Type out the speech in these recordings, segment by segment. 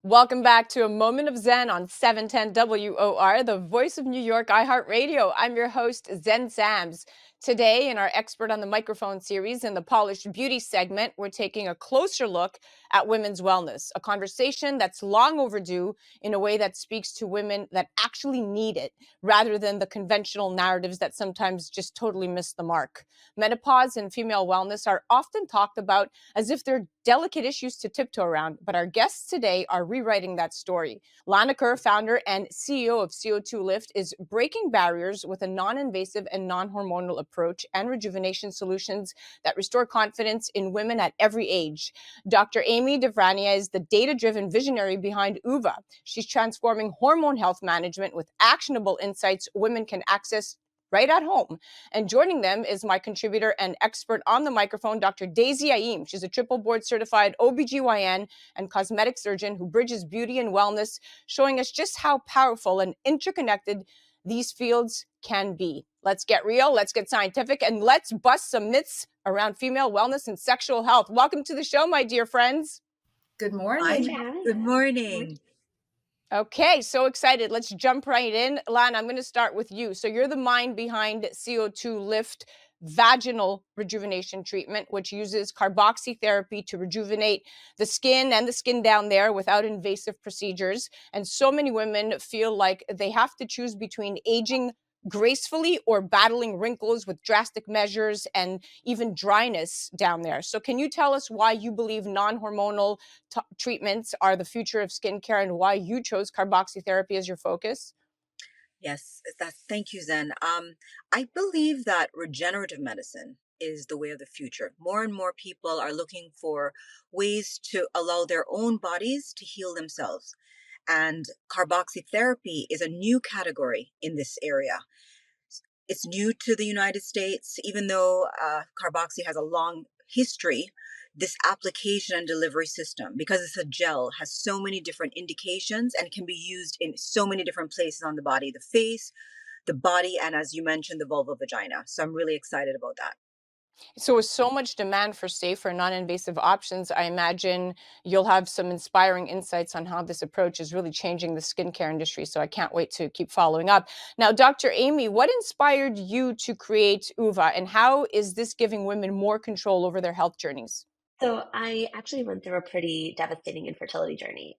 Welcome back to A Moment of Zen on 710 WOR, the voice of New York, iHeartRadio. I'm your host, Zen Sams. Today, in our Expert on the Microphone series, in the Polished Beauty segment, we're taking a closer look at women's wellness, a conversation that's long overdue in a way that speaks to women that actually need it, rather than the conventional narratives that sometimes just totally miss the mark. Menopause and female wellness are often talked about as if they're delicate issues to tiptoe around, but our guests today are rewriting that story. Lana Kerr, founder and CEO of CO2Lift, is breaking barriers with a non-invasive and non-hormonal approach and rejuvenation solutions that restore confidence in women at every age. Dr. Ayim Divaraniya is the data-driven visionary behind Oova. She's transforming hormone health management with actionable insights women can access right at home. And joining them is my contributor and expert on the microphone, Dr. Daisy Ayim. She's a triple board certified OBGYN and cosmetic surgeon who bridges beauty and wellness, showing us just how powerful and interconnected these fields can be. Let's get real, let's get scientific, and let's bust some myths around female wellness and sexual health. Welcome to the show, my dear friends. Good morning. Good morning. Okay, so excited. Let's jump right in. Lana, I'm going to start with you. So you're the mind behind CO2Lift vaginal rejuvenation treatment, which uses carboxytherapy to rejuvenate the skin and the skin down there without invasive procedures. And so many women feel like they have to choose between aging gracefully or battling wrinkles with drastic measures and even dryness down there. So can you tell us why you believe non-hormonal treatments are the future of skincare and why you chose carboxytherapy as your focus? Yes, thank you, Zen. I believe that regenerative medicine is the way of the future. More and more people are looking for ways to allow their own bodies to heal themselves. And carboxytherapy is a new category in this area. It's new to the United States, even though carboxy has a long history. This application and delivery system, because it's a gel, has so many different indications and can be used in so many different places on the body, the face, the body, and as you mentioned, the vulva vagina. So I'm really excited about that. So with so much demand for safer, non-invasive options, I imagine you'll have some inspiring insights on how this approach is really changing the skincare industry. So I can't wait to keep following up. Now, Dr. Ayim, what inspired you to create Oova, and how is this giving women more control over their health journeys? So I actually went through a pretty devastating infertility journey.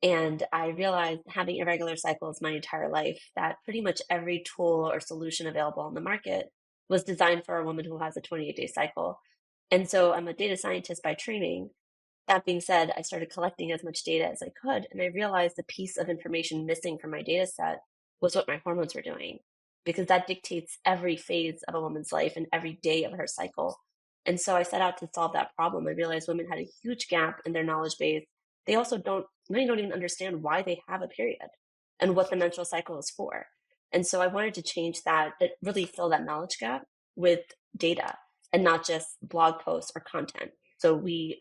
And I realized, having irregular cycles my entire life, that pretty much every tool or solution available on the market was designed for a woman who has a 28-day cycle. And so I'm a data scientist by training. That being said, I started collecting as much data as I could, and I realized the piece of information missing from my data set was what my hormones were doing, because that dictates every phase of a woman's life and every day of her cycle. And so I set out to solve that problem. I realized women had a huge gap in their knowledge base. They also many don't even understand why they have a period and what the menstrual cycle is for. And so I wanted to change that, really fill that knowledge gap with data and not just blog posts or content. So we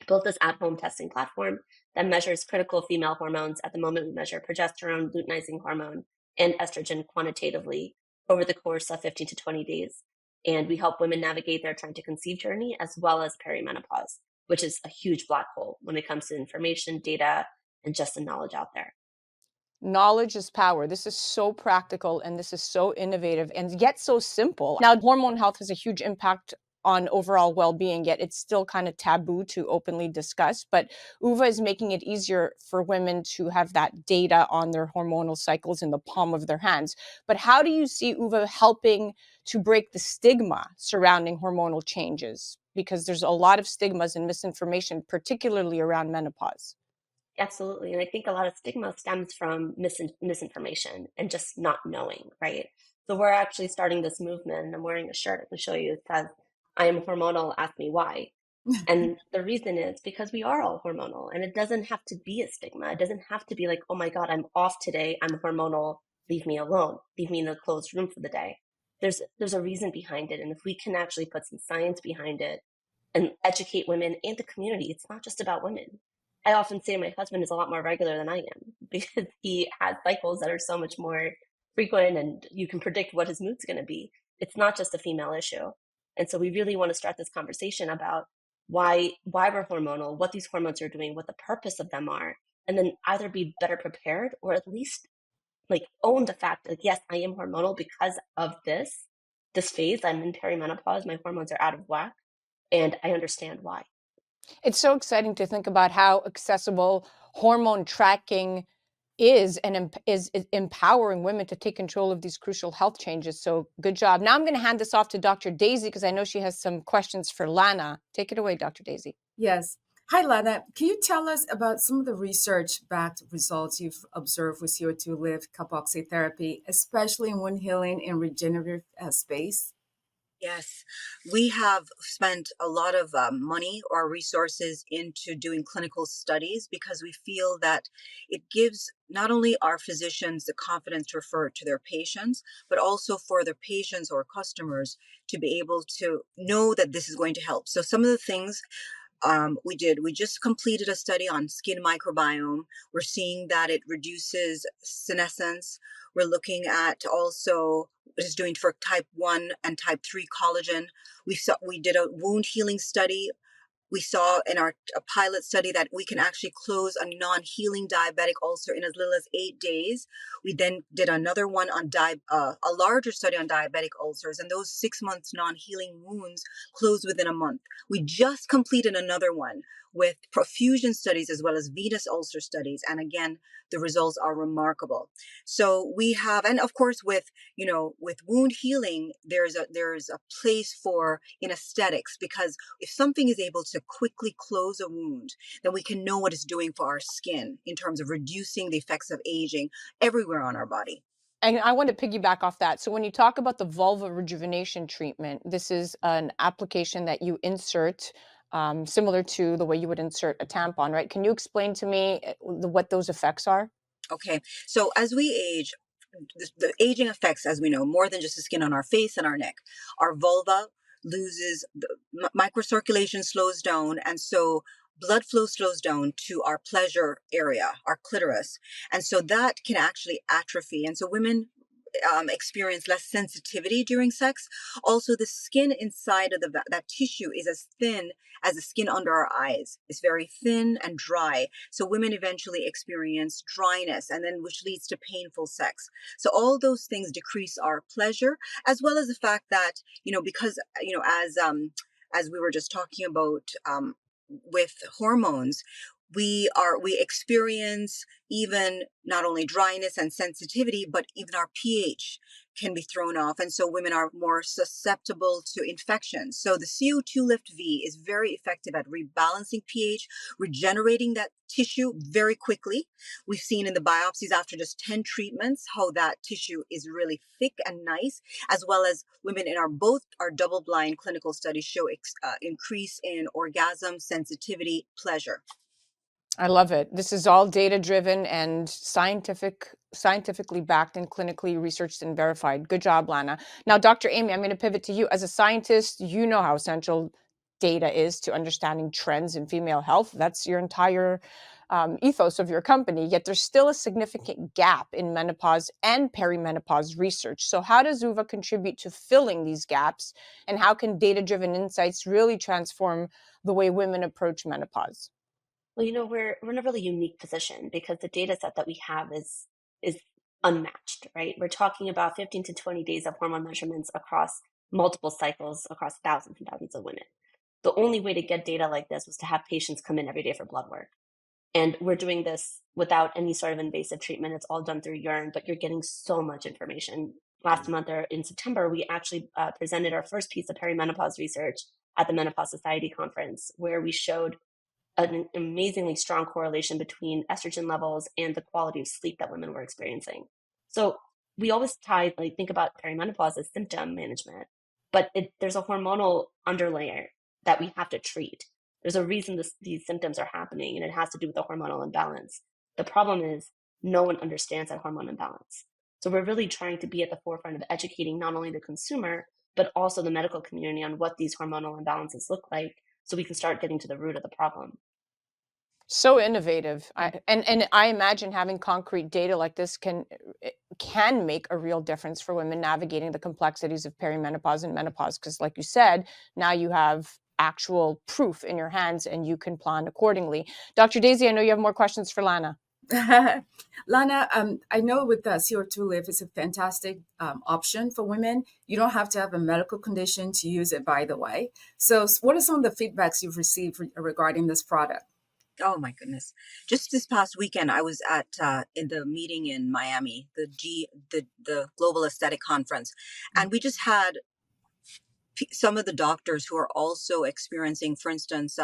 built this at-home testing platform that measures critical female hormones. At the moment, we measure progesterone, luteinizing hormone, and estrogen quantitatively over the course of 15 to 20 days. And we help women navigate their trying to conceive journey as well as perimenopause, which is a huge black hole when it comes to information, data, and just the knowledge out there. Knowledge is power. This is so practical and this is so innovative and yet so simple. Now, hormone health has a huge impact on overall well-being, yet it's still kind of taboo to openly discuss. But Oova is making it easier for women to have that data on their hormonal cycles in the palm of their hands. But how do you see Oova helping to break the stigma surrounding hormonal changes? Because there's a lot of stigmas and misinformation, particularly around menopause. Absolutely. And I think a lot of stigma stems from misinformation and just not knowing, right? So we're actually starting this movement. I'm wearing a shirt, I can show you. It says, "I am hormonal, ask me why." And the reason is because we are all hormonal, and it doesn't have to be a stigma. It doesn't have to be like, "Oh my God, I'm off today. I'm hormonal. Leave me alone. Leave me in a closed room for the day." There's a reason behind it. And if we can actually put some science behind it and educate women and the community, it's not just about women. I often say my husband is a lot more regular than I am because he has cycles that are so much more frequent and you can predict what his mood's going to be. It's not just a female issue. And so we really want to start this conversation about why we're hormonal, what these hormones are doing, what the purpose of them are, and then either be better prepared or at least like own the fact that yes, I am hormonal because of this phase. I'm in perimenopause, my hormones are out of whack, and I understand why. It's so exciting to think about how accessible hormone tracking is and is empowering women to take control of these crucial health changes. So good job. Now I'm going to hand this off to Dr. Daisy because I know she has some questions for Lana. Take it away, Dr. Daisy. Yes. Hi, Lana. Can you tell us about some of the research-backed results you've observed with CO2Lift carboxy therapy, especially in wound healing and regenerative space? Yes, we have spent a lot of money or resources into doing clinical studies because we feel that it gives not only our physicians the confidence to refer to their patients, but also for their patients or customers to be able to know that this is going to help. So some of the things we just completed a study on skin microbiome. We're seeing that it reduces senescence. We're looking at also what it's doing for type 1 and type 3 collagen. We did a wound healing study. We saw in our a pilot study that we can actually close a non-healing diabetic ulcer in as little as 8 days. We then did another one on a larger study on diabetic ulcers, and those 6 months non-healing wounds closed within a month. We just completed another one with profusion studies as well as venous ulcer studies, and again, the results are remarkable. So we have, and of course, with wound healing, there's a place for in aesthetics, because if something is able to quickly close a wound, then we can know what it's doing for our skin in terms of reducing the effects of aging everywhere on our body. And I want to piggyback off that. So when you talk about the vulva rejuvenation treatment, this is an application that you insert similar to the way you would insert a tampon, right? Can you explain to me what those effects are? Okay, so as we age, the aging affects, as we know, more than just the skin on our face and our neck. Our vulva loses, the microcirculation slows down, and so blood flow slows down to our pleasure area, our clitoris. And so that can actually atrophy. And so women experience less sensitivity during sex. Also, the skin inside of that tissue is as thin as the skin under our eyes. It's very thin and dry. So women eventually experience dryness, and then which leads to painful sex. So all those things decrease our pleasure, as well as the fact that because as we were just talking about with hormones, we experience even not only dryness and sensitivity, but even our pH can be thrown off, and so women are more susceptible to infections. So the CO2Lift V is very effective at rebalancing pH, regenerating that tissue very quickly. We've seen in the biopsies after just 10 treatments how that tissue is really thick and nice, as well as women in both our double-blind clinical studies show increase in orgasm, sensitivity, pleasure. I love it. This is all data driven and scientifically backed and clinically researched and verified. Good job, Lana. Now, Dr. Amy, I'm going to pivot to you. As a scientist, you know how essential data is to understanding trends in female health. That's your entire ethos of your company. Yet there's still a significant gap in menopause and perimenopause research. So how does Oova contribute to filling these gaps? And how can data-driven insights really transform the way women approach menopause? Well, we're in a really unique position because the data set that we have is unmatched, right? We're talking about 15 to 20 days of hormone measurements across multiple cycles across thousands and thousands of women. The only way to get data like this was to have patients come in every day for blood work. And we're doing this without any sort of invasive treatment. It's all done through urine, but you're getting so much information. Last month, or in September, we actually presented our first piece of perimenopause research at the Menopause Society conference, where we showed an amazingly strong correlation between estrogen levels and the quality of sleep that women were experiencing. So we always think about perimenopause as symptom management, but there's a hormonal underlayer that we have to treat. There's a reason these symptoms are happening, and it has to do with the hormonal imbalance. The problem is no one understands that hormone imbalance. So we're really trying to be at the forefront of educating not only the consumer, but also the medical community on what these hormonal imbalances look like, so we can start getting to the root of the problem. So innovative. And I imagine having concrete data like this can make a real difference for women navigating the complexities of perimenopause and menopause. Because like you said, now you have actual proof in your hands, and you can plan accordingly. Dr. Daisy, I know you have more questions for Lana. Lana, I know with the CO2Lift, it's a fantastic option for women. You don't have to have a medical condition to use it, by the way. So what are some of the feedbacks you've received regarding this product? Oh my goodness! Just this past weekend, I was at in the meeting in Miami, the Global Aesthetic Conference, and we just had some of the doctors who are also experiencing, for instance,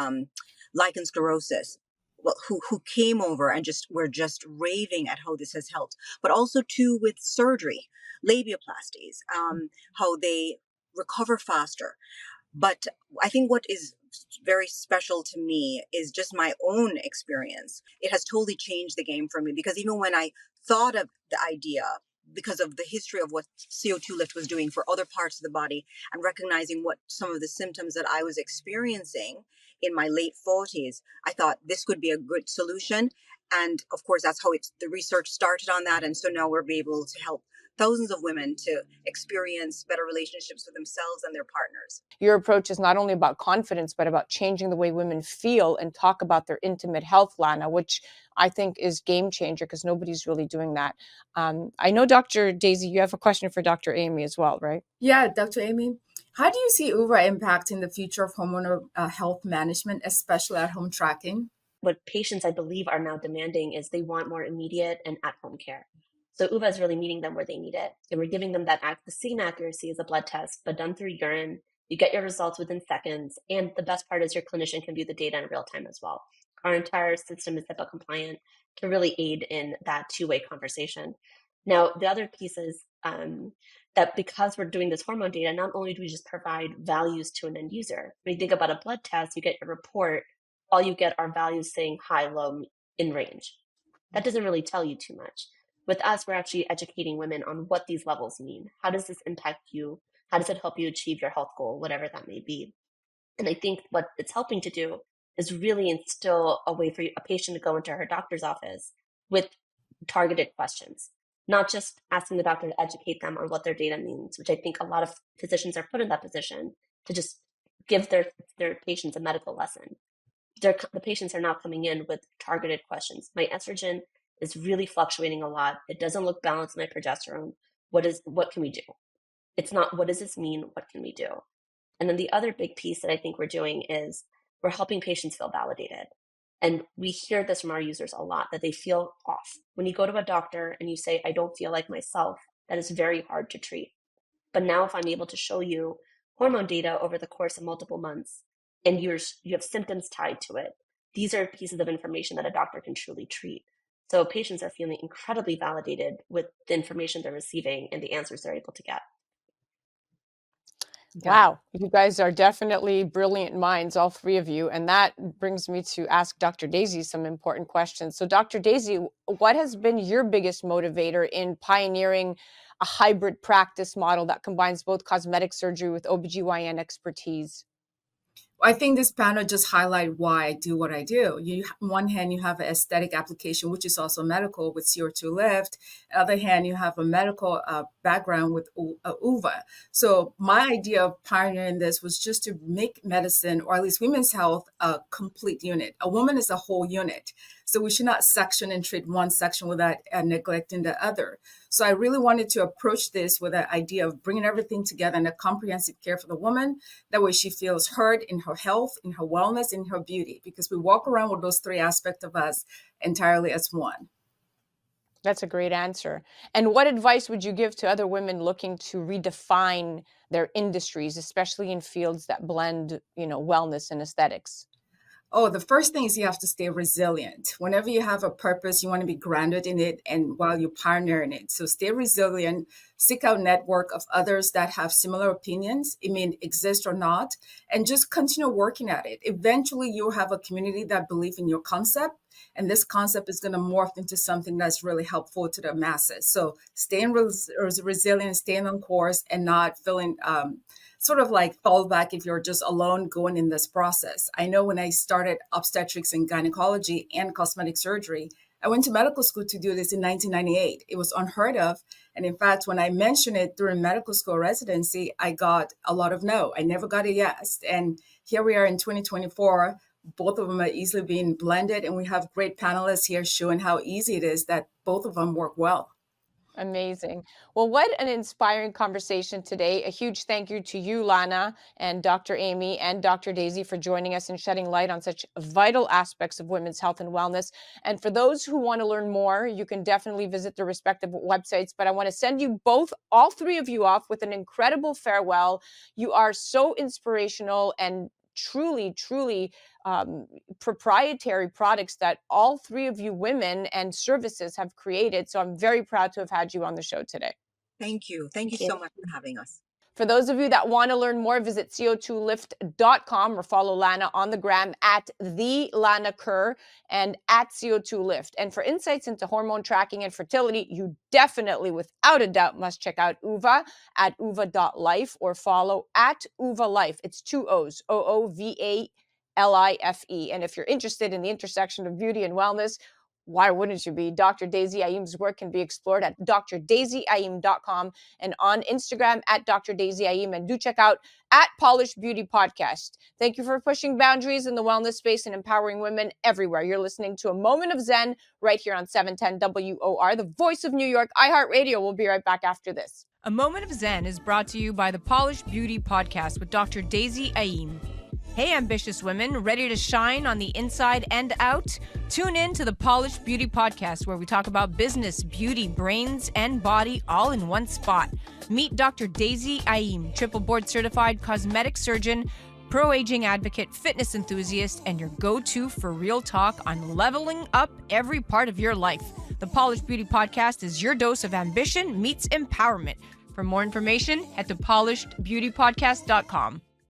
lichen sclerosis. Well, who came over and just were just raving at how this has helped, but also too with surgery, labiaplasties, how they recover faster. But I think what is very special to me is just my own experience. It has totally changed the game for me because even when I thought of the idea, because of the history of what CO2 lift was doing for other parts of the body and recognizing what some of the symptoms that I was experiencing in my late 40s, I thought this could be a good solution. And of course, that's how the research started on that. And so now we're able to help thousands of women to experience better relationships with themselves and their partners. Your approach is not only about confidence, but about changing the way women feel and talk about their intimate health, Lana, which I think is game changer because nobody's really doing that. I know, Dr. Daisy, you have a question for Dr. Amy as well, right? Yeah, Dr. Amy, how do you see Oova impacting the future of hormonal health management, especially at home tracking? What patients, I believe, are now demanding is they want more immediate and at-home care. So Oova is really meeting them where they need it. And we're giving them the same accuracy as a blood test, but done through urine. You get your results within seconds. And the best part is your clinician can view the data in real time as well. Our entire system is HIPAA compliant to really aid in that two-way conversation. Now, the other piece is that because we're doing this hormone data, not only do we just provide values to an end user, when you think about a blood test, you get your report, all you get are values saying high, low, in range. That doesn't really tell you too much. With us, we're actually educating women on what these levels mean. How does this impact you? How does it help you achieve your health goal, whatever that may be? And I think what it's helping to do is really instill a way for a patient to go into her doctor's office with targeted questions, not just asking the doctor to educate them on what their data means, which I think a lot of physicians are put in that position to just give their patients a medical lesson. The patients are now coming in with targeted questions. My estrogen is really fluctuating a lot. It doesn't look balanced with my progesterone. What can we do? It's not, what does this mean? What can we do? And then the other big piece that I think we're doing is we're helping patients feel validated. And we hear this from our users a lot, that they feel off. When you go to a doctor and you say, I don't feel like myself, that is very hard to treat. But now if I'm able to show you hormone data over the course of multiple months, and you have symptoms tied to it, these are pieces of information that a doctor can truly treat. So patients are feeling incredibly validated with the information they're receiving and the answers they're able to get. Wow, you guys are definitely brilliant minds, all three of you. And that brings me to ask Dr. Daisy some important questions. So, Dr. Daisy, what has been your biggest motivator in pioneering a hybrid practice model that combines both cosmetic surgery with OBGYN expertise? I think this panel just highlight why I do what I do. On one hand, you have an aesthetic application, which is also medical with CO2Lift. On the other hand, you have a medical background with Oova. So my idea of pioneering this was just to make medicine, or at least women's health, a complete unit. A woman is a whole unit. So we should not section and treat one section without neglecting the other. So I really wanted to approach this with the idea of bringing everything together in a comprehensive care for the woman. That way she feels heard in her health, in her wellness, in her beauty, because we walk around with those three aspects of us entirely as one. That's a great answer. And what advice would you give to other women looking to redefine their industries, especially in fields that blend, wellness and aesthetics? Oh, the first thing is you have to stay resilient. Whenever you have a purpose, you want to be grounded in it and while you partner in it. So stay resilient, seek out network of others that have similar opinions, it may exist or not, and just continue working at it. Eventually you'll have a community that believe in your concept, and this concept is going to morph into something that's really helpful to the masses. So staying resilient, staying on course, and not feeling sort of like fall back if you're just alone going in this process. I know when I started obstetrics and gynecology and cosmetic surgery, I went to medical school to do this in 1998. It was unheard of. And in fact, when I mentioned it during medical school residency, I got a lot of no. I never got a yes. And here we are in 2024. Both of them are easily being blended. And we have great panelists here showing how easy it is that both of them work well. Amazing. Well, what an inspiring conversation today. A huge thank you to you, Lana, and Dr. Amy and Dr. Daisy for joining us and shedding light on such vital aspects of women's health and wellness. And for those who want to learn more, you can definitely visit their respective websites. But I want to send you both, all three of you, off with an incredible farewell. You are so inspirational and truly proprietary products that all three of you women and services have created. So I'm very proud to have had you on the show today. Thank you. Thank you so much for having us. For those of you that want to learn more, visit CO2Lift.com or follow Lana on the gram at the Lana Kerr and at CO2Lift. And for insights into hormone tracking and fertility, you definitely, without a doubt, must check out Oova at oova.life or follow at Oova Life. It's 2 O's, OOVALIFE. And if you're interested in the intersection of beauty and wellness, why wouldn't you be? Dr. Daisy Ayim's work can be explored at drdaisyyim.com and on Instagram at Dr. Daisy Ayim. And do check out at Polished Beauty Podcast. Thank you for pushing boundaries in the wellness space and empowering women everywhere. You're listening to A Moment of Zen right here on 710 WOR, the voice of New York, iHeartRadio. We'll be right back after this. A Moment of Zen is brought to you by the Polished Beauty Podcast with Dr. Daisy Ayim. Hey, ambitious women, ready to shine on the inside and out? Tune in to the Polished Beauty Podcast, where we talk about business, beauty, brains, and body all in one spot. Meet Dr. Daisy Ayim, triple board certified cosmetic surgeon, pro-aging advocate, fitness enthusiast, and your go-to for real talk on leveling up every part of your life. The Polished Beauty Podcast is your dose of ambition meets empowerment. For more information, head to polishedbeautypodcast.com.